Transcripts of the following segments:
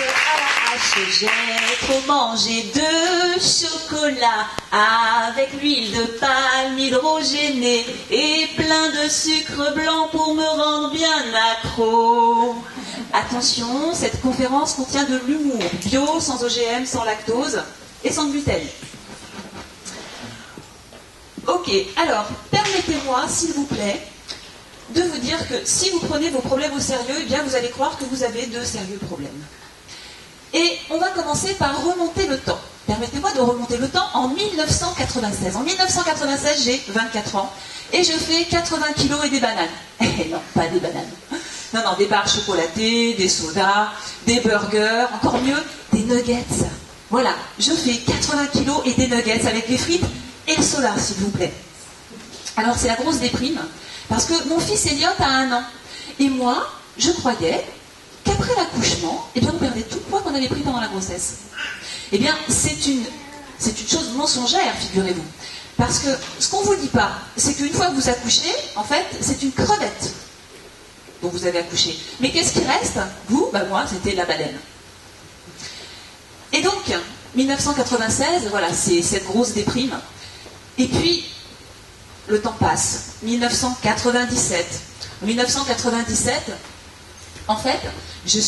à la hache, j'ai trop mangé de chocolat avec l'huile de palme hydrogénée et plein de sucre blanc pour me rendre bien accro. Attention, cette conférence contient de l'humour, bio, sans OGM, sans lactose et sans gluten. Ok, alors, permettez-moi, s'il vous plaît, de vous dire que si vous prenez vos problèmes au sérieux, eh bien vous allez croire que vous avez de sérieux problèmes. Et on va commencer par remonter le temps. Permettez-moi de remonter le temps en 1996. En 1996, j'ai 24 ans et je fais 80 kilos et des bananes. Eh non, pas des bananes. Non, des barres chocolatées, des sodas, des burgers, encore mieux, des nuggets. Voilà, je fais 80 kilos et des nuggets avec les frites et le soda, s'il vous plaît. Alors c'est la grosse déprime, parce que mon fils Elliot a 1 an. Et moi, je croyais qu'après l'accouchement, eh bien, on perdait tout le poids qu'on avait pris pendant la grossesse. Eh bien, c'est une chose mensongère, figurez-vous. Parce que ce qu'on ne vous dit pas, c'est qu'une fois que vous accouchez, en fait, c'est une crevette dont vous avez accouché. Mais qu'est-ce qui reste? Vous, moi, c'était la baleine. Et donc, 1996, voilà, c'est cette grosse déprime. Et puis, le temps passe. 1997. En 1997, en fait, je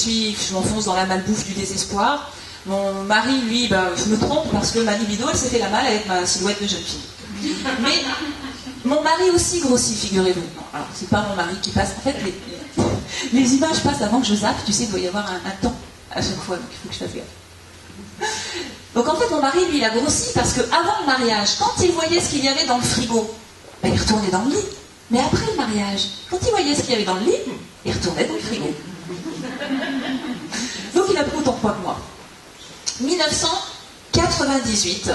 m'enfonce dans la malbouffe du désespoir. Mon mari, lui, je me trompe parce que ma libido, elle s'est fait la malle avec ma silhouette de jeune fille. Mais mon mari aussi grossit, figurez-vous. Non, alors, c'est pas mon mari qui passe. En fait, les images passent avant que je zappe. Tu sais, il doit y avoir un temps à chaque fois, donc il faut que je fasse gaffe. Donc en fait, mon mari, lui, il a grossi parce qu'avant le mariage, quand il voyait ce qu'il y avait dans le frigo, il retournait dans le lit. Mais après le mariage, quand il voyait ce qu'il y avait dans le lit, il retournait dans le frigo. Donc il a pris autant de poids que moi. 1998,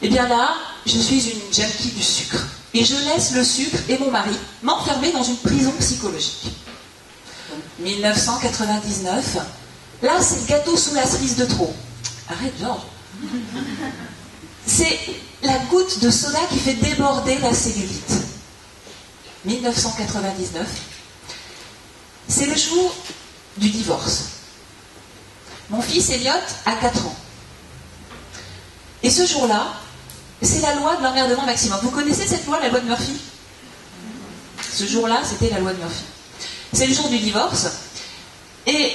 eh bien là, je suis une junkie du sucre. Et je laisse le sucre et mon mari m'enfermer dans une prison psychologique. 1999, là c'est le gâteau sous la cerise de trop. Arrête, Georges. C'est la goutte de soda qui fait déborder la cellulite. 1999, c'est le jour du divorce. Mon fils Elliot a 4 ans. Et ce jour-là, c'est la loi de l'emmerdement maximum. Vous connaissez cette loi, la loi de Murphy? Ce jour-là, c'était la loi de Murphy. C'est le jour du divorce. Et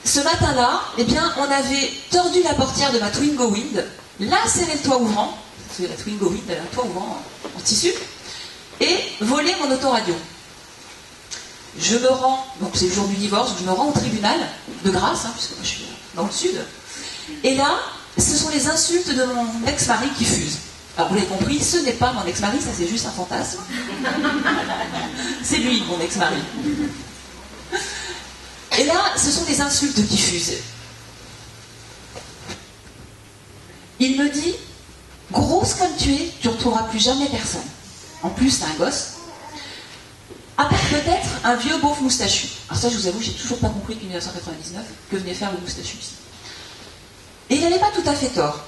ce matin-là, eh bien, on avait tordu la portière de ma Twingo Wind, lacéré le toit ouvrant, parce que la Twingo Wind a un toit ouvrant en tissu, et volé mon autoradio. Je me rends, donc c'est le jour du divorce, je me rends au tribunal de Grasse, puisque moi je suis dans le sud, et là, ce sont les insultes de mon ex-mari qui fusent. Alors vous l'avez compris, ce n'est pas mon ex-mari, ça c'est juste un fantasme. C'est lui, mon ex-mari. Et là, ce sont des insultes qui fusent. Il me dit, grosse comme tu es, tu ne retrouveras plus jamais personne. En plus, c'est un gosse. À part peut-être un vieux beauf moustachu. Alors ça, je vous avoue, j'ai toujours pas compris depuis 1999 que venait faire le moustachu ici. Et il n'avait pas tout à fait tort.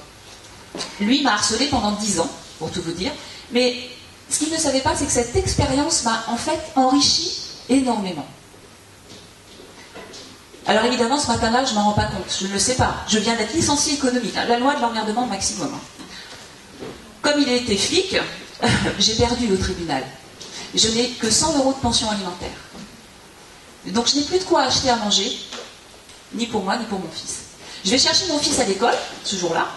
Lui m'a harcelé pendant 10 ans, pour tout vous dire. Mais ce qu'il ne savait pas, c'est que cette expérience m'a en fait enrichi énormément. Alors évidemment, ce matin-là, je ne m'en rends pas compte. Je ne le sais pas. Je viens d'être licencié économique. La loi de l'emmerdement maximum. Comme il a été flic, j'ai perdu au tribunal. Je n'ai que 100 € de pension alimentaire. Donc je n'ai plus de quoi acheter à manger, ni pour moi, ni pour mon fils. Je vais chercher mon fils à l'école, ce jour-là.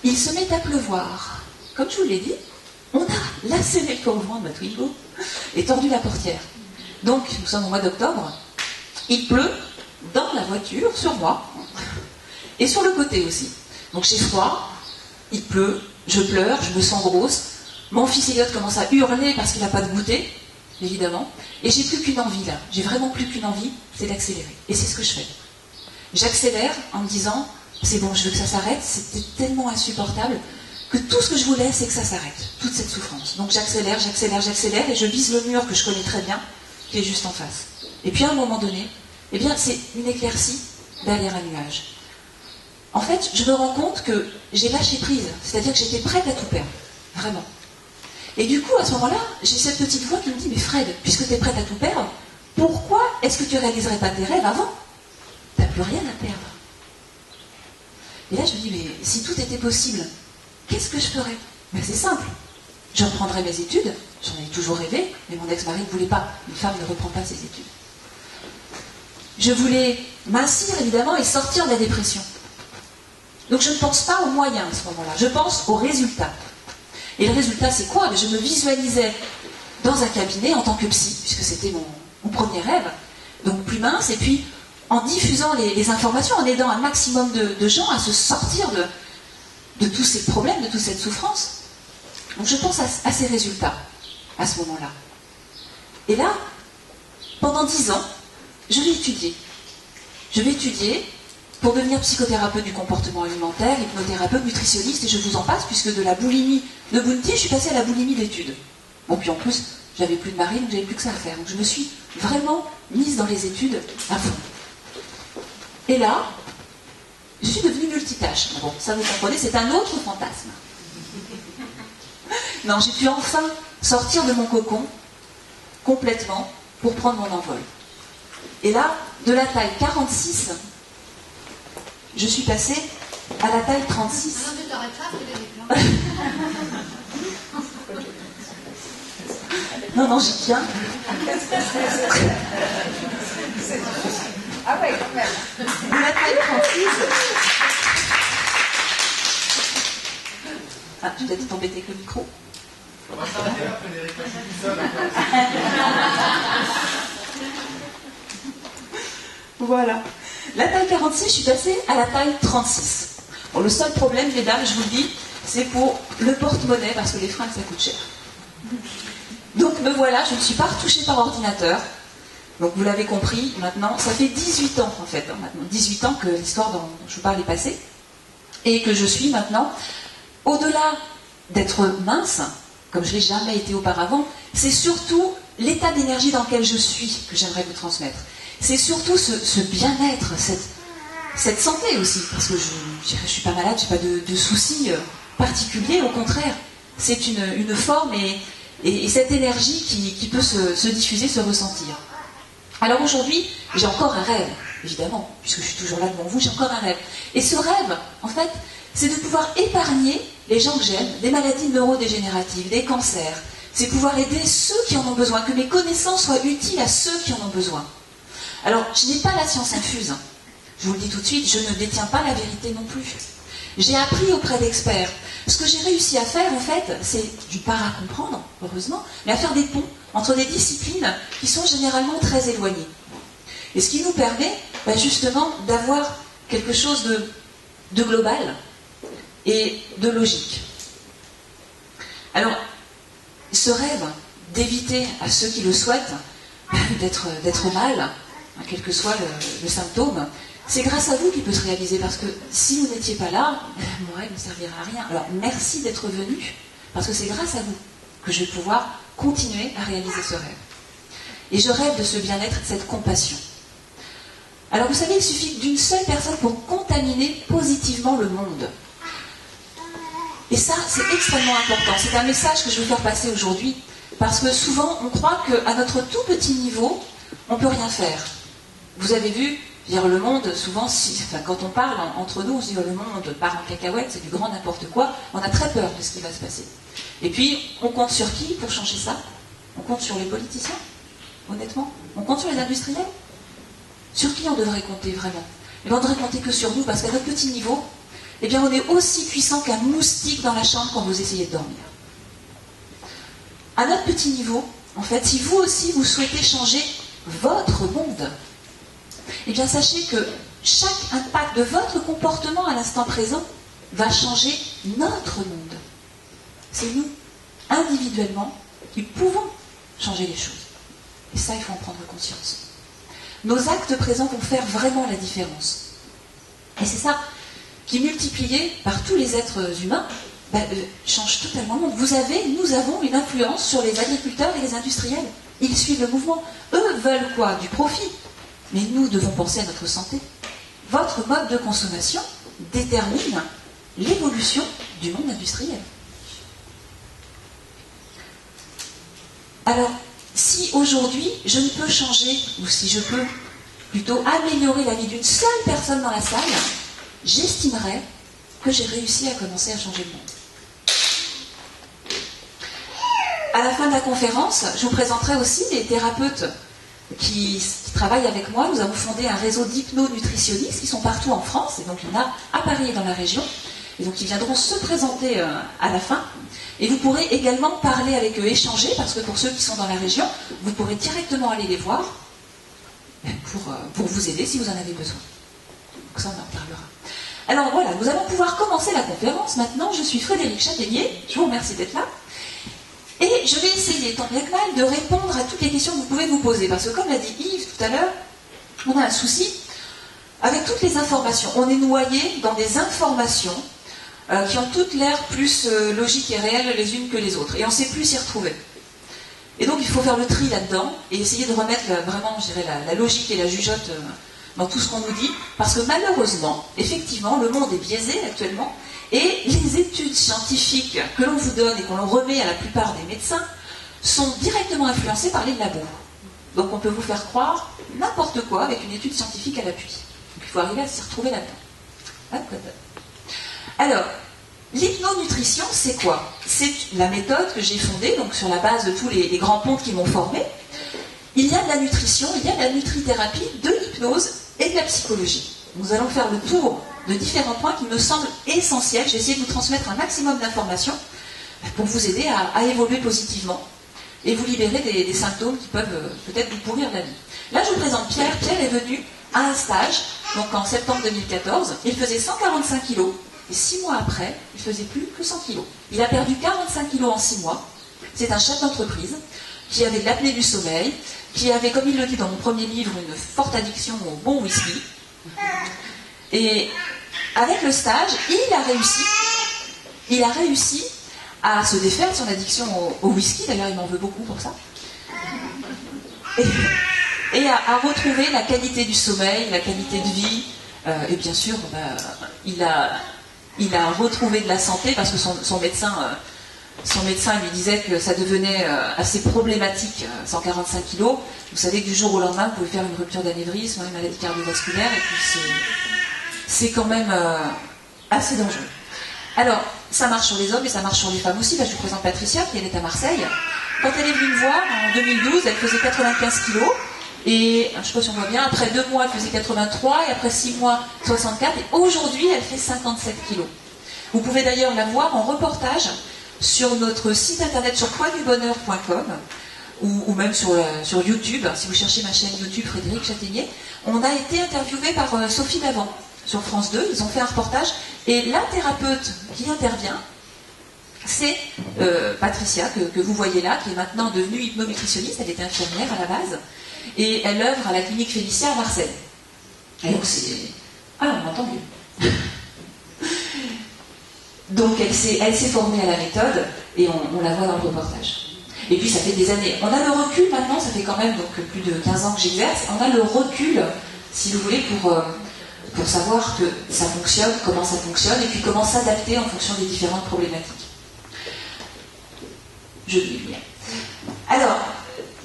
Il se met à pleuvoir. Comme je vous l'ai dit, on a lacéré le corps de ma Twingo et tordu la portière. Donc, nous sommes au mois d'octobre. Il pleut dans la voiture, sur moi, et sur le côté aussi. Donc j'ai froid, il pleut, je pleure, je me sens grosse. Mon fils Elliot commence à hurler parce qu'il n'a pas de goûter, évidemment. Et j'ai plus qu'une envie là, j'ai vraiment plus qu'une envie, c'est d'accélérer. Et c'est ce que je fais. J'accélère en me disant, c'est bon, je veux que ça s'arrête, c'était tellement insupportable que tout ce que je voulais, c'est que ça s'arrête, toute cette souffrance. Donc j'accélère, et je vise le mur que je connais très bien, qui est juste en face. Et puis à un moment donné, eh bien c'est une éclaircie derrière un nuage. En fait, je me rends compte que j'ai lâché prise, c'est-à-dire que j'étais prête à tout perdre, vraiment. Et du coup, à ce moment-là, j'ai cette petite voix qui me dit, mais Fred, puisque tu es prête à tout perdre, pourquoi est-ce que tu ne réaliserais pas tes rêves avant? Tu as plus rien à perdre. Et là, je me dis, mais si tout était possible, qu'est-ce que je ferais? Ben, c'est simple. Je reprendrais mes études, j'en ai toujours rêvé, mais mon ex-mari ne voulait pas. Une femme ne reprend pas ses études. Je voulais mincir, évidemment, et sortir de la dépression. Donc je ne pense pas aux moyens à ce moment-là, je pense aux résultats. Et le résultat, c'est quoi? Je me visualisais dans un cabinet en tant que psy, puisque c'était mon premier rêve, donc plus mince, et puis en diffusant les informations, en aidant un maximum de gens à se sortir de tous ces problèmes, de toute cette souffrance. Donc je pense à ces résultats, à ce moment-là. Et là, pendant 10 ans, je vais étudier. Je vais étudier pour devenir psychothérapeute du comportement alimentaire, hypnothérapeute, nutritionniste, et je vous en passe, puisque de la boulimie de Bounty, je suis passée à la boulimie d'études. Bon, puis en plus, j'avais plus de mari, donc j'avais plus que ça à faire. Donc je me suis vraiment mise dans les études à fond. Et là, je suis devenue multitâche. Bon, ça vous comprenez, c'est un autre fantasme. Non, j'ai pu enfin sortir de mon cocon complètement pour prendre mon envol. Et là, de la taille 46, je suis passée à la taille 36. Ah non, mais t'arrêtes là, Frédéric. Non, j'y tiens. Ah ouais, quand même. De la taille 36. Ah, tu t'es peut-être embêté avec le micro. On va s'arrêter là, Frédéric, je suis tout seul. Voilà. La taille 46, je suis passée à la taille 36. Bon, le seul problème, mesdames, je vous le dis, c'est pour le porte-monnaie, parce que les fringues, ça coûte cher. Donc me voilà, je ne suis pas retouchée par ordinateur. Donc vous l'avez compris, maintenant, ça fait 18 ans en fait, maintenant 18 ans que l'histoire dont je vous parle est passée, et que je suis maintenant, au-delà d'être mince, comme je ne l'ai jamais été auparavant, c'est surtout l'état d'énergie dans lequel je suis que j'aimerais vous transmettre. C'est surtout ce bien-être, cette santé aussi, parce que je ne suis pas malade, je n'ai pas de soucis particuliers, au contraire, c'est une forme et cette énergie qui peut se diffuser, se ressentir. Alors aujourd'hui, j'ai encore un rêve, évidemment, puisque je suis toujours là devant vous, j'ai encore un rêve. Et ce rêve, en fait, c'est de pouvoir épargner les gens que j'aime, des maladies neurodégénératives, des cancers. C'est pouvoir aider ceux qui en ont besoin, que mes connaissances soient utiles à ceux qui en ont besoin. Alors, je n'ai pas la science infuse. Je vous le dis tout de suite, je ne détiens pas la vérité non plus. J'ai appris auprès d'experts. Ce que j'ai réussi à faire, en fait, c'est du para-comprendre, heureusement, mais à faire des ponts entre des disciplines qui sont généralement très éloignées. Et ce qui nous permet, justement, d'avoir quelque chose de global et de logique. Alors, ce rêve d'éviter à ceux qui le souhaitent d'être mal, quel que soit le symptôme, c'est grâce à vous qu'il peut se réaliser, parce que si vous n'étiez pas là, mon rêve ne servirait à rien. Alors merci d'être venu, parce que c'est grâce à vous que je vais pouvoir continuer à réaliser ce rêve. Et je rêve de ce bien-être, de cette compassion. Alors vous savez, il suffit d'une seule personne pour contaminer positivement le monde. Et ça, c'est extrêmement important. C'est un message que je veux faire passer aujourd'hui, parce que souvent, on croit qu'à notre tout petit niveau, on ne peut rien faire. Vous avez vu, dire le monde, souvent, quand on parle entre nous, on se dit le monde part en cacahuète, c'est du grand n'importe quoi, on a très peur de ce qui va se passer. Et puis, on compte sur qui pour changer ça? On compte sur les politiciens, honnêtement? On compte sur les industriels? Sur qui on devrait compter vraiment? Eh bien, on devrait compter que sur nous, parce qu'à notre petit niveau, eh bien, on est aussi puissant qu'un moustique dans la chambre quand vous essayez de dormir. À notre petit niveau, en fait, si vous aussi, vous souhaitez changer votre monde, eh bien, sachez que chaque impact de votre comportement à l'instant présent va changer notre monde. C'est nous, individuellement, qui pouvons changer les choses. Et ça, il faut en prendre conscience. Nos actes présents vont faire vraiment la différence. Et c'est ça qui, multiplié par tous les êtres humains, change totalement le monde. Nous avons une influence sur les agriculteurs et les industriels. Ils suivent le mouvement. Eux veulent quoi? Du profit. Mais nous devons penser à notre santé. Votre mode de consommation détermine l'évolution du monde industriel. Alors, si aujourd'hui je ne peux changer, ou si je peux plutôt améliorer la vie d'une seule personne dans la salle, j'estimerais que j'ai réussi à commencer à changer le monde. À la fin de la conférence, je vous présenterai aussi les thérapeutes qui travaillent avec moi. Nous avons fondé un réseau d'hypnonutritionnistes qui sont partout en France, et donc il y en a à Paris et dans la région, et donc ils viendront se présenter à la fin. Et vous pourrez également parler avec eux, échanger, parce que pour ceux qui sont dans la région, vous pourrez directement aller les voir pour vous aider si vous en avez besoin. Donc ça, on en parlera. Alors voilà, nous allons pouvoir commencer la conférence. Maintenant, je suis Frédéric Châtaignier, je vous remercie d'être là. Et je vais essayer, tant bien que mal, de répondre à toutes les questions que vous pouvez vous poser. Parce que comme l'a dit Yves tout à l'heure, on a un souci avec toutes les informations. On est noyé dans des informations qui ont toutes l'air plus logiques et réelles les unes que les autres. Et on ne sait plus s'y retrouver. Et donc il faut faire le tri là-dedans et essayer de remettre vraiment, je dirais, la logique et la jugeote dans tout ce qu'on nous dit. Parce que malheureusement, effectivement, le monde est biaisé actuellement. Et les études scientifiques que l'on vous donne et qu'on remet à la plupart des médecins sont directement influencées par les labos. Donc on peut vous faire croire n'importe quoi avec une étude scientifique à l'appui. Donc il faut arriver à s'y retrouver là-dedans. Alors, l'hypnonutrition, c'est quoi? C'est la méthode que j'ai fondée, donc sur la base de tous les grands pontes qui m'ont formé. Il y a de la nutrition, il y a de la nutrithérapie, de l'hypnose et de la psychologie. Nous allons faire le tour de différents points qui me semblent essentiels. J'ai essayé de vous transmettre un maximum d'informations pour vous aider à évoluer positivement et vous libérer des symptômes qui peuvent peut-être vous pourrir la vie. Là, je vous présente Pierre. Pierre est venu à un stage, donc en septembre 2014. Il faisait 145 kilos et 6 mois après, il faisait plus que 100 kilos. Il a perdu 45 kilos en 6 mois. C'est un chef d'entreprise qui avait de l'apnée du sommeil, qui avait, comme il le dit dans mon premier livre, une forte addiction au bon whisky. Et avec le stage, il a réussi à se défaire de son addiction au whisky. D'ailleurs, il m'en veut beaucoup pour ça. Et à retrouver la qualité du sommeil, la qualité de vie. Et bien sûr, il a retrouvé de la santé parce que son médecin lui disait que ça devenait assez problématique, 145 kilos. Vous savez que du jour au lendemain, vous pouvez faire une rupture d'anévrisme, une maladie cardiovasculaire, et puis c'est quand même assez dangereux. Alors, ça marche sur les hommes et ça marche sur les femmes aussi. Là, je vous présente Patricia, qui est à Marseille. Quand elle est venue me voir, en 2012, elle faisait 95 kilos. Et, je ne sais pas si on voit bien, après 2 mois, elle faisait 83, et après 6 mois, 64. Et aujourd'hui, elle fait 57 kilos. Vous pouvez d'ailleurs la voir en reportage sur notre site internet sur poigtdubonheur.com ou même sur YouTube. Si vous cherchez ma chaîne YouTube Frédéric Châtaignier, on a été interviewé par Sophie Davant sur France 2. Ils ont fait un reportage et la thérapeute qui intervient, c'est Patricia que vous voyez là, qui est maintenant devenue hypnonutritionniste. Elle était infirmière à la base et elle œuvre à la clinique Félicia à Marseille. Et donc c'est... Ah, on m'entend mieux. Donc elle s'est formée à la méthode et on la voit dans le reportage. Et puis ça fait des années. On a le recul maintenant, ça fait quand même donc, plus de 15 ans que j'exerce. On a le recul, si vous voulez, pour savoir que ça fonctionne, comment ça fonctionne, et puis comment s'adapter en fonction des différentes problématiques. Je dis bien. Alors,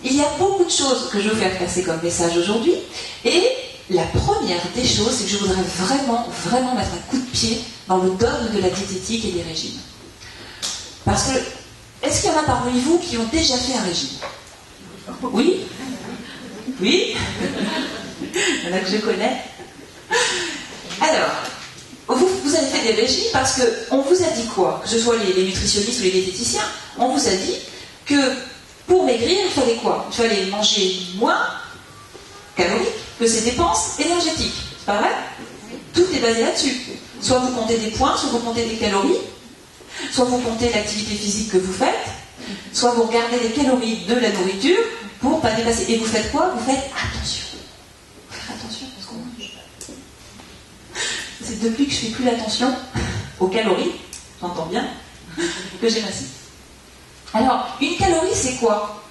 il y a beaucoup de choses que je veux faire passer comme message aujourd'hui, et la première des choses, c'est que je voudrais vraiment mettre un coup de pied dans le dogme de la diététique et des régimes. Parce que, est-ce qu'il y en a parmi vous qui ont déjà fait un régime? Oui? Oui? Il y en a que je connais. Alors, vous avez fait des régimes parce qu'on vous a dit quoi? Que ce soit les nutritionnistes ou les diététiciens, on vous a dit que pour maigrir, il fallait quoi? Il fallait manger moins calorique que ses dépenses énergétiques. C'est pas vrai? Tout est basé là-dessus. Soit vous comptez des points, soit vous comptez des calories, soit vous comptez l'activité physique que vous faites, soit vous regardez les calories de la nourriture pour ne pas dépasser. Et vous faites quoi? Vous faites attention. Faire attention à ce qu'on mange. C'est depuis que je ne fais plus attention aux calories, j'entends bien, que j'ai massé. Alors, une calorie, c'est quoi?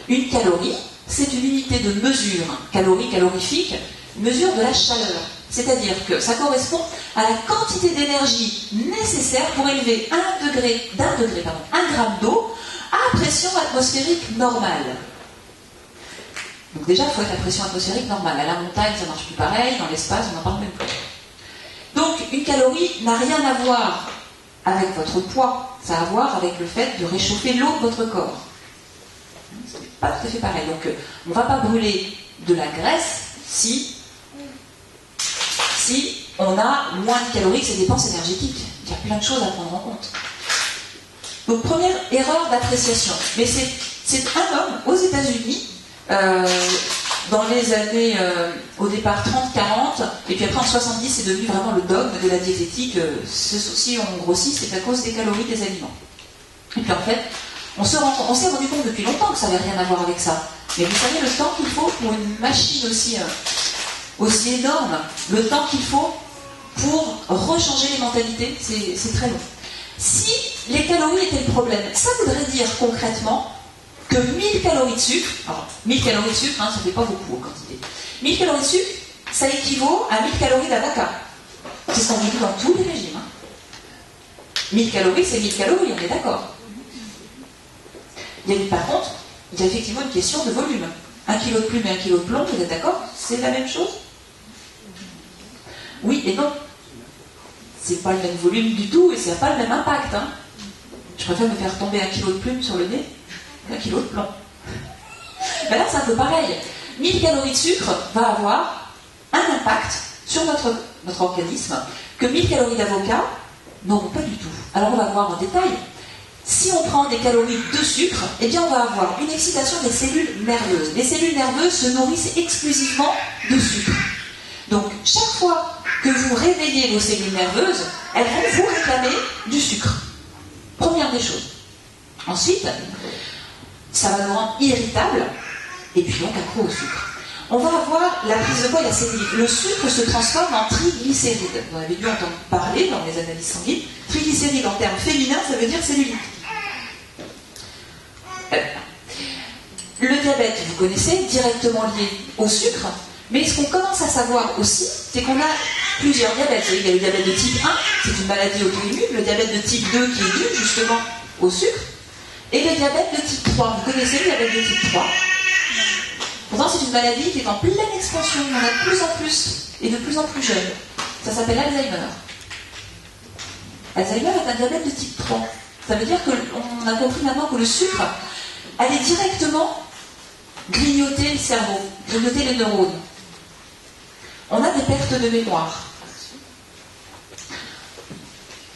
Une calorie, c'est une unité de mesure, calorifique, mesure de la chaleur. C'est-à-dire que ça correspond à la quantité d'énergie nécessaire pour élever 1 gramme d'eau à pression atmosphérique normale. Donc déjà, il faut être à pression atmosphérique normale. À la montagne, ça marche plus pareil, dans l'espace, on n'en parle même plus. Donc, une calorie n'a rien à voir avec votre poids, ça a à voir avec le fait de réchauffer l'eau de votre corps. C'est pas tout à fait pareil. Donc, on ne va pas brûler de la graisse si on a moins de calories que ses dépenses énergétiques. Il y a plein de choses à prendre en compte. Donc, première erreur d'appréciation. Mais c'est un homme aux États-Unis, dans les années, au départ 30-40, et puis après en 70, c'est devenu vraiment le dogme de la diététique. Si on grossit, c'est à cause des calories des aliments. Et puis en fait, on s'est rendu compte depuis longtemps que ça n'avait rien à voir avec ça. Mais vous savez le temps qu'il faut pour une machine aussi énorme, le temps qu'il faut pour rechanger les mentalités, c'est très long. Si les calories étaient le problème, ça voudrait dire concrètement que 1000 calories de sucre, alors 1000 calories de sucre, ça ne fait pas beaucoup en quantité, 1000 calories de sucre, ça équivaut à 1000 calories d'avocat. C'est ce qu'on dit dans tous les régimes. 1000 calories, c'est 1000 calories, on est d'accord. Par contre, il y a effectivement une question de volume. 1 kg de plume et 1 kg de plomb, vous êtes d'accord? C'est la même chose? Oui et non. C'est pas le même volume du tout et ça n'a pas le même impact. Je préfère me faire tomber 1 kg de plume sur le nez qu'un kilo de plomb. Ben là, c'est un peu pareil. 1000 calories de sucre va avoir un impact sur notre organisme que 1000 calories d'avocat n'auront pas du tout. Alors on va voir en détail. Si on prend des calories de sucre, eh bien on va avoir une excitation des cellules nerveuses. Les cellules nerveuses se nourrissent exclusivement de sucre. Donc chaque fois que vous réveillez vos cellules nerveuses, elles vont vous réclamer du sucre. Première des choses. Ensuite, ça va nous rendre irritables et puis donc accro au sucre. On va avoir la prise de poids et la cellulite. Le sucre se transforme en triglycérides. Vous avez dû entendre parler dans les analyses sanguines. Triglycérides en termes féminins, ça veut dire cellulite. Le diabète, vous connaissez, directement lié au sucre. Mais ce qu'on commence à savoir aussi, c'est qu'on a plusieurs diabètes. Il y a le diabète de type 1, c'est une maladie auto-immune. Le diabète de type 2 qui est dû justement au sucre. Et le diabète de type 3. Vous connaissez le diabète de type 3? Pourtant, c'est une maladie qui est en pleine expansion. Il y en a de plus en plus et de plus en plus jeunes. Ça s'appelle Alzheimer. Alzheimer est un diabète de type 3. Ça veut dire qu'on a compris maintenant que le sucre allait directement grignoter le cerveau, grignoter les neurones. On a des pertes de mémoire.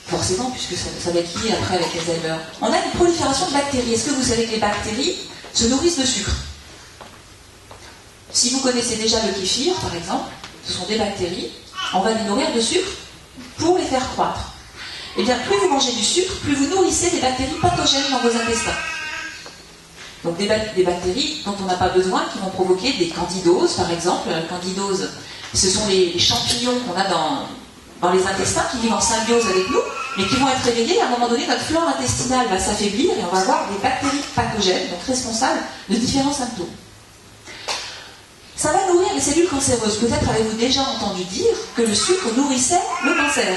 Forcément, puisque ça va être lié après avec Alzheimer. On a une prolifération de bactéries. Est-ce que vous savez que les bactéries se nourrissent de sucre? Si vous connaissez déjà le kéfir, par exemple, ce sont des bactéries, on va les nourrir de sucre pour les faire croître. Eh bien, plus vous mangez du sucre, plus vous nourrissez des bactéries pathogènes dans vos intestins. Donc des bactéries dont on n'a pas besoin, qui vont provoquer des candidoses, par exemple. La candidose, ce sont les champignons qu'on a dans les intestins qui vivent en symbiose avec nous, mais qui vont être réveillés. À un moment donné, notre flore intestinale va s'affaiblir et on va avoir des bactéries pathogènes, donc responsables de différents symptômes. Ça va nourrir les cellules cancéreuses. Peut-être avez-vous déjà entendu dire que le sucre nourrissait le cancer.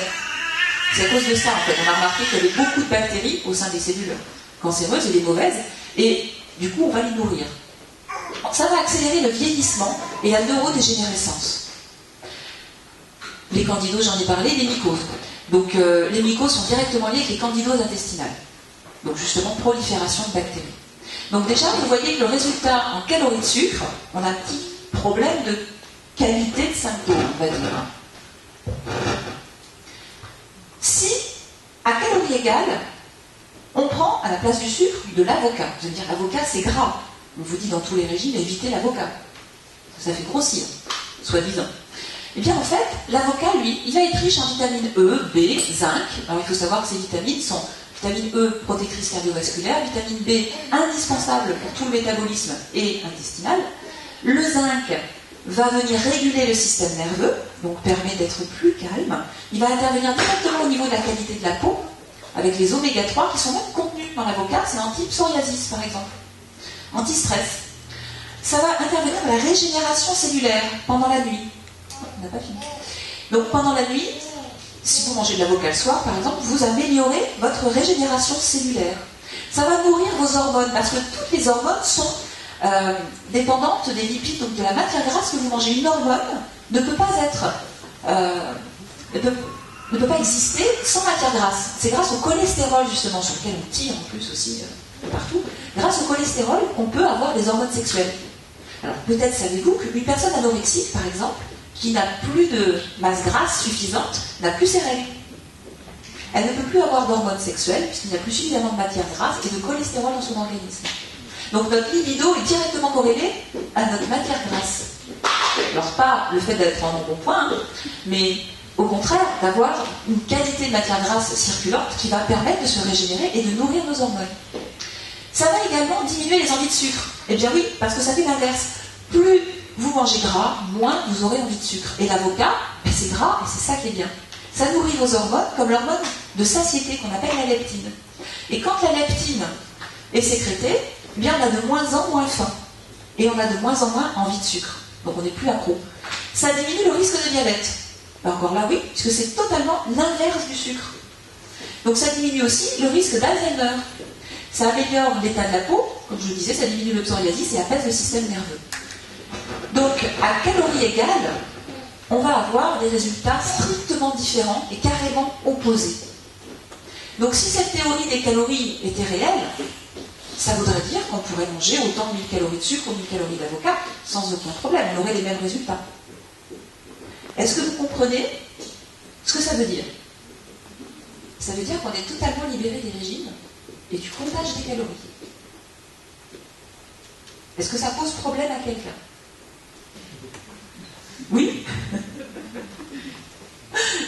C'est à cause de ça, en fait. On a remarqué qu'il y avait beaucoup de bactéries au sein des cellules cancéreuses et des mauvaises, et du coup, on va les nourrir. Ça va accélérer le vieillissement et la neurodégénérescence. Les candidoses, j'en ai parlé, les mycoses. Donc, les mycoses sont directement liées avec les candidoses intestinales. Donc, justement, prolifération de bactéries. Donc, déjà, vous voyez que le résultat en calories de sucre, on a un petit problème de qualité de symptômes, on va dire. Si, à calories égales, on prend à la place du sucre de l'avocat. Vous allez me dire, l'avocat c'est gras. On vous dit dans tous les régimes, évitez l'avocat. Ça fait grossir, soi-disant. Eh bien en fait, l'avocat, lui, il va être riche en vitamine E, B, zinc. Alors il faut savoir que ces vitamines sont vitamine E, protectrice cardiovasculaire, vitamine B, indispensable pour tout le métabolisme et intestinal. Le zinc va venir réguler le système nerveux, donc permet d'être plus calme. Il va intervenir directement au niveau de la qualité de la peau, avec les oméga 3 qui sont même contenus dans l'avocat, c'est anti-psoriasis par exemple, anti-stress. Ça va intervenir dans la régénération cellulaire pendant la nuit. On n'a pas fini. Donc pendant la nuit, si vous mangez de l'avocat le soir par exemple, vous améliorez votre régénération cellulaire. Ça va nourrir vos hormones, parce que toutes les hormones sont dépendante des lipides, donc de la matière grasse que vous mangez. Une hormone ne peut pas ne peut pas exister sans matière grasse. C'est grâce au cholestérol, justement, sur lequel on tire en plus aussi de partout. Grâce au cholestérol, on peut avoir des hormones sexuelles. Alors, peut-être savez-vous qu'une personne anorexique, par exemple, qui n'a plus de masse grasse suffisante, n'a plus ses règles. Elle ne peut plus avoir d'hormones sexuelles, puisqu'il n'y a plus suffisamment de matière grasse et de cholestérol dans son organisme. Donc notre libido est directement corrélé à notre matière grasse. Alors pas le fait d'être en bon point, mais au contraire d'avoir une qualité de matière grasse circulante qui va permettre de se régénérer et de nourrir nos hormones. Ça va également diminuer les envies de sucre. Eh bien oui, parce que ça fait l'inverse. Plus vous mangez gras, moins vous aurez envie de sucre. Et l'avocat, c'est gras et c'est ça qui est bien. Ça nourrit vos hormones comme l'hormone de satiété qu'on appelle la leptine. Et quand la leptine est sécrétée, eh bien on a de moins en moins faim. Et on a de moins en moins envie de sucre. Donc on n'est plus accro. Ça diminue le risque de diabète. Ben encore là, oui, puisque c'est totalement l'inverse du sucre. Donc ça diminue aussi le risque d'Alzheimer. Ça améliore l'état de la peau, comme je le disais, ça diminue le psoriasis et apaise le système nerveux. Donc, à calories égales, on va avoir des résultats strictement différents et carrément opposés. Donc, si cette théorie des calories était réelle, ça voudrait dire qu'on pourrait manger autant de 1000 calories de sucre ou 1000 calories d'avocat sans aucun problème, on aurait les mêmes résultats. Est-ce que vous comprenez ce que ça veut dire? Ça veut dire qu'on est totalement libéré des régimes et du comptage des calories. Est-ce que ça pose problème à quelqu'un? Oui.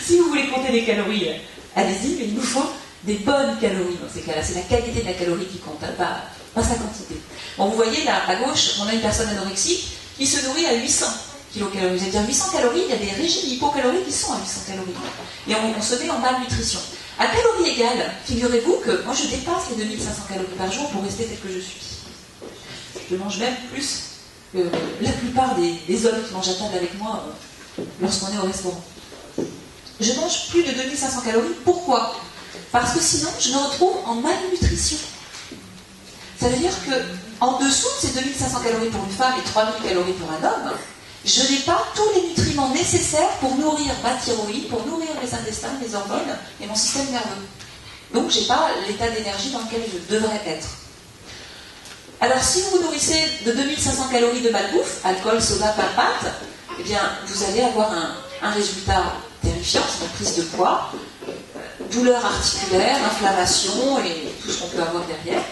Si vous voulez compter des calories, allez-y, mais il nous faut des bonnes calories dans ces cas-là. C'est la qualité de la calorie qui compte, pas sa quantité. Bon, vous voyez là, à gauche, on a une personne anorexique qui se nourrit à 800 kilocalories. C'est-à-dire 800 calories, il y a des régimes hypocaloriques qui sont à 800 calories. Et on se met en malnutrition. À calories égales, figurez-vous que moi je dépasse les 2500 calories par jour pour rester tel que je suis. Je mange même plus que la plupart des hommes qui mangent à table avec moi lorsqu'on est au restaurant. Je mange plus de 2500 calories. Pourquoi? Parce que sinon, je me retrouve en malnutrition. Ça veut dire qu'en dessous de ces 2500 calories pour une femme et 3000 calories pour un homme, je n'ai pas tous les nutriments nécessaires pour nourrir ma thyroïde, pour nourrir mes intestins, mes hormones et mon système nerveux. Donc, je n'ai pas l'état d'énergie dans lequel je devrais être. Alors, si vous vous nourrissez de 2500 calories de malbouffe, alcool, soda, pain, pâte, eh bien, vous allez avoir un résultat terrifiant, c'est une prise de poids, douleur articulaire, inflammation et tout ce qu'on peut avoir derrière.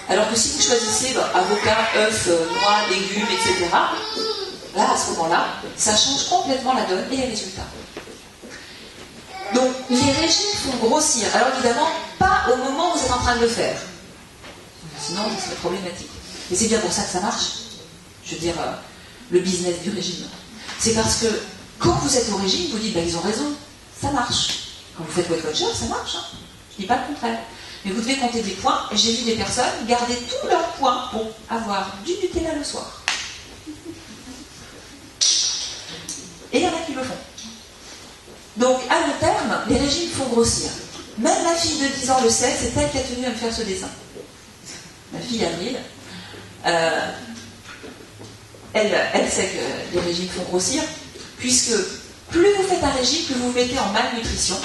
Alors que si vous choisissez avocat, œufs, noix, légumes, etc., là, à ce moment-là, ça change complètement la donne et les résultats. Donc, les régimes font grossir. Alors évidemment, pas au moment où vous êtes en train de le faire. Sinon, ce serait problématique. Mais c'est bien pour ça que ça marche. Je veux dire, le business du régime. C'est parce que quand vous êtes au régime, vous dites, ils ont raison, ça marche. Quand vous faites Weight Watchers, ça marche. Hein. Je ne dis pas le contraire. Mais vous devez compter des points. Et j'ai vu des personnes garder tous leurs points pour avoir du Nutella le soir. Et il y en a qui le font. Donc, à long terme, les régimes font grossir. Même ma fille de 10 ans le sait, c'est elle qui a tenu à me faire ce dessin. Ma fille Avril, elle sait que les régimes font grossir, puisque plus vous faites un régime, plus vous vous mettez en malnutrition.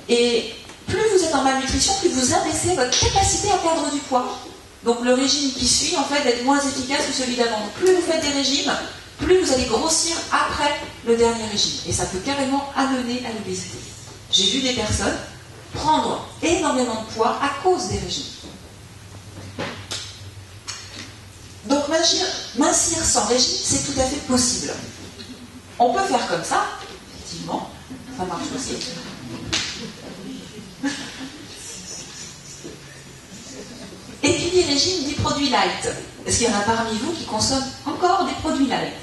Et plus vous êtes en malnutrition, plus vous abaissez votre capacité à perdre du poids. Donc le régime qui suit, en fait, est moins efficace que celui d'avant. Plus vous faites des régimes, plus vous allez grossir après le dernier régime. Et ça peut carrément amener à l'obésité. J'ai vu des personnes prendre énormément de poids à cause des régimes. Donc mincir sans régime, c'est tout à fait possible. On peut faire comme ça, effectivement, ça marche aussi. Et qui dit régime dit produit light. Est-ce qu'il y en a parmi vous qui consomment encore des produits light?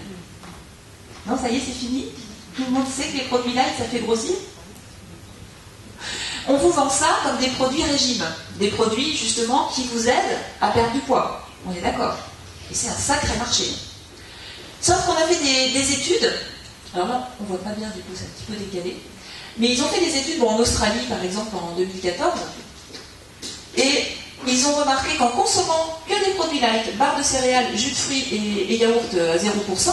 Non, ça y est, c'est fini? Tout le monde sait que les produits light, ça fait grossir? On vous vend ça comme des produits régime. Des produits, justement, qui vous aident à perdre du poids. On est d'accord. Et c'est un sacré marché. Sauf qu'on a fait des études. Alors là, on ne voit pas bien, du coup, c'est un petit peu décalé. Mais ils ont fait des études en Australie, par exemple, en 2014. Et ils ont remarqué qu'en consommant que des produits light, barres de céréales, jus de fruits et yaourt à 0%,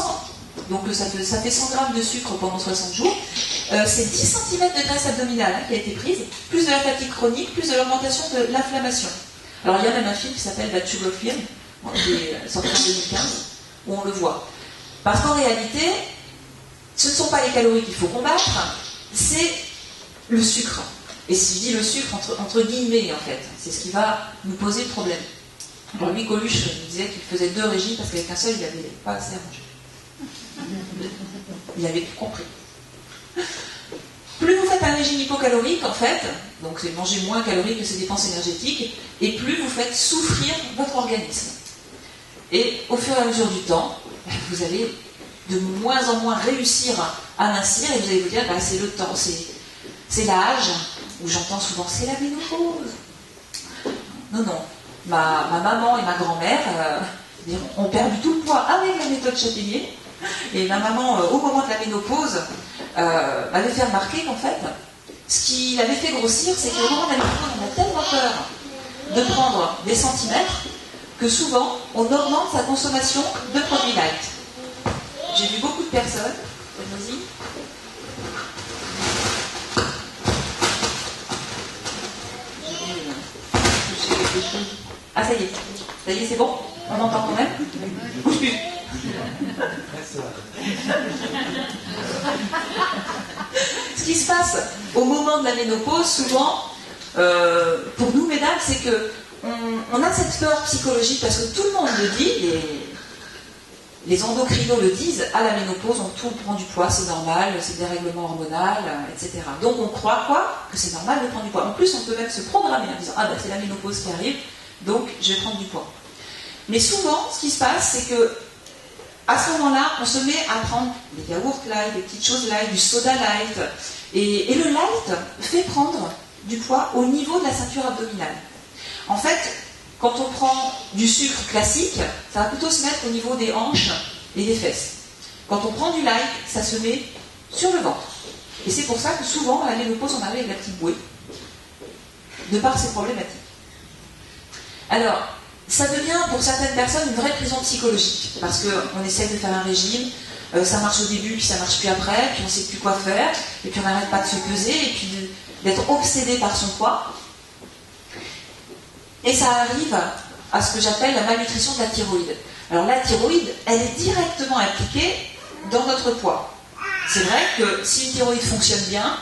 donc ça fait 100 grammes de sucre pendant 60 jours, c'est 10 cm de graisse abdominale qui a été prise, plus de la fatigue chronique, plus de l'augmentation de l'inflammation. Alors il y a même un film qui s'appelle That Sugar Film, qui est sorti en 2015, où on le voit. Parce qu'en réalité, ce ne sont pas les calories qu'il faut combattre, c'est le sucre. Et si je dis le sucre, entre guillemets, en fait, c'est ce qui va nous poser le problème. Alors lui, Coluche nous disait qu'il faisait 2 régimes parce qu'avec un seul, il n'avait pas assez à manger. Il avait tout compris. Plus vous faites un régime hypocalorique, en fait, donc c'est manger moins calorique que ses dépenses énergétiques, et plus vous faites souffrir votre organisme. Et au fur et à mesure du temps, vous allez de moins en moins réussir à mincir, et vous allez vous dire, bah, c'est le temps, c'est l'âge, où j'entends souvent, c'est la ménopause. Non. Ma maman et ma grand-mère ont perdu tout le poids avec la méthode Châtaignier. Et ma maman, au moment de la ménopause, m'avait fait remarquer qu'en fait, ce qui l'avait fait grossir, c'est qu'au moment de la ménopause, on a tellement peur de prendre des centimètres que souvent, on augmente sa consommation de produits light. J'ai vu beaucoup de personnes, vas-y. Ah, ça y est, c'est bon? On entend quand même? Bouge plus. Ce qui se passe au moment de la ménopause, souvent, pour nous, mesdames, c'est que on a cette peur psychologique parce que tout le monde le dit, les endocrinos le disent, à la ménopause, on prend du poids, c'est normal, c'est des règlements hormonaux, etc. Donc on croit quoi? Que c'est normal de prendre du poids. En plus, on peut même se programmer en disant, ah ben c'est la ménopause qui arrive, donc je vais prendre du poids. Mais souvent, ce qui se passe, c'est que à ce moment-là, on se met à prendre des yaourts light, des petites choses light, du soda light. Et le light fait prendre du poids au niveau de la ceinture abdominale. En fait, quand on prend du sucre classique, ça va plutôt se mettre au niveau des hanches et des fesses. Quand on prend du light, ça se met sur le ventre. Et c'est pour ça que souvent, à la ménopause, on arrive avec la petite bouée, de par ces problématiques. Alors, ça devient pour certaines personnes une vraie prison psychologique, parce qu'on essaie de faire un régime, ça marche au début, puis ça marche plus après, puis on ne sait plus quoi faire, et puis on n'arrête pas de se peser, et puis d'être obsédé par son poids. Et ça arrive à ce que j'appelle la malnutrition de la thyroïde. Alors la thyroïde, elle est directement impliquée dans notre poids. C'est vrai que si une thyroïde fonctionne bien,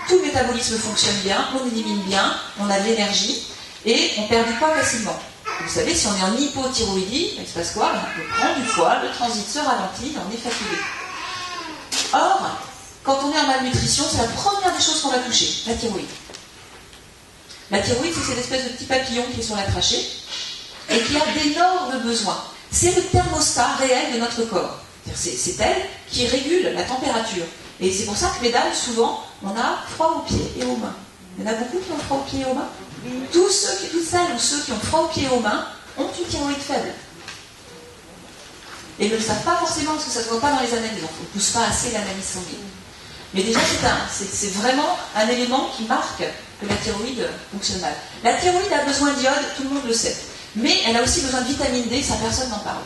tout le métabolisme fonctionne bien, on élimine bien, on a de l'énergie, et on perd du poids facilement. Vous savez, si on est en hypothyroïdie, il se passe quoi? On prend du poids, le transit se ralentit, on est fatigué. Or, quand on est en malnutrition, c'est la première des choses qu'on va toucher, la thyroïde. La thyroïde, c'est cette espèce de petit papillon qui est sur la trachée et qui a d'énormes besoins. C'est le thermostat réel de notre corps. C'est elle qui régule la température. Et c'est pour ça que, mesdames, souvent, on a froid aux pieds et aux mains. Il y en a beaucoup qui ont froid aux pieds et aux mains. Toutes celles ou ceux qui ont froid aux pieds et aux mains ont une thyroïde faible. Et ne le savent pas forcément parce que ça ne se voit pas dans les analyses. On ne pousse pas assez l'analyse sanguine. Mais déjà, c'est vraiment un élément qui marque que la thyroïde fonctionne mal. La thyroïde a besoin d'iode, tout le monde le sait. Mais elle a aussi besoin de vitamine D, ça personne n'en parle.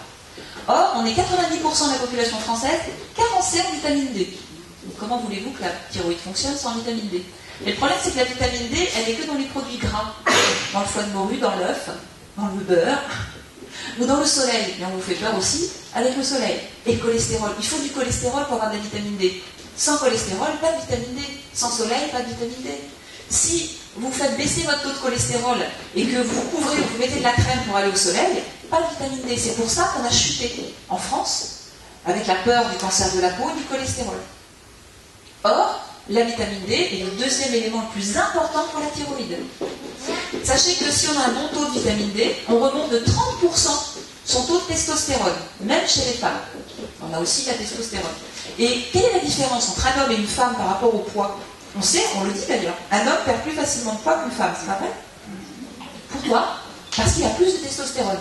Or, on est 90% de la population française carencée en vitamine D. Donc, comment voulez-vous que la thyroïde fonctionne sans vitamine D? Et le problème, c'est que la vitamine D, elle n'est que dans les produits gras. Dans le foie de morue, dans l'œuf, dans le beurre, ou dans le soleil. Et on vous fait peur aussi avec le soleil. Et le cholestérol. Il faut du cholestérol pour avoir de la vitamine D. Sans cholestérol, pas de vitamine D. Sans soleil, pas de vitamine D. Si vous faites baisser votre taux de cholestérol et que vous couvrez ou vous mettez de la crème pour aller au soleil, pas de vitamine D. C'est pour ça qu'on a chuté en France avec la peur du cancer de la peau et du cholestérol. Or, la vitamine D est le deuxième élément le plus important pour la thyroïde. Sachez que si on a un bon taux de vitamine D, on remonte de 30% son taux de testostérone, même chez les femmes. On a aussi la testostérone. Et quelle est la différence entre un homme et une femme par rapport au poids? On sait, on le dit d'ailleurs, un homme perd plus facilement de poids qu'une femme, c'est pas vrai? Pourquoi? Parce qu'il a plus de testostérone.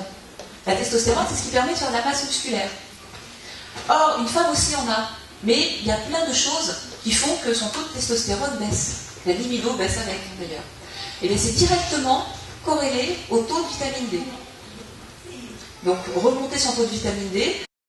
La testostérone, c'est ce qui permet de faire de la masse musculaire. Or, une femme aussi en a. Mais il y a plein de choses qui font que son taux de testostérone baisse. La libido baisse avec, d'ailleurs. Et bien c'est directement corrélé au taux de vitamine D. Donc remontez son taux de vitamine D.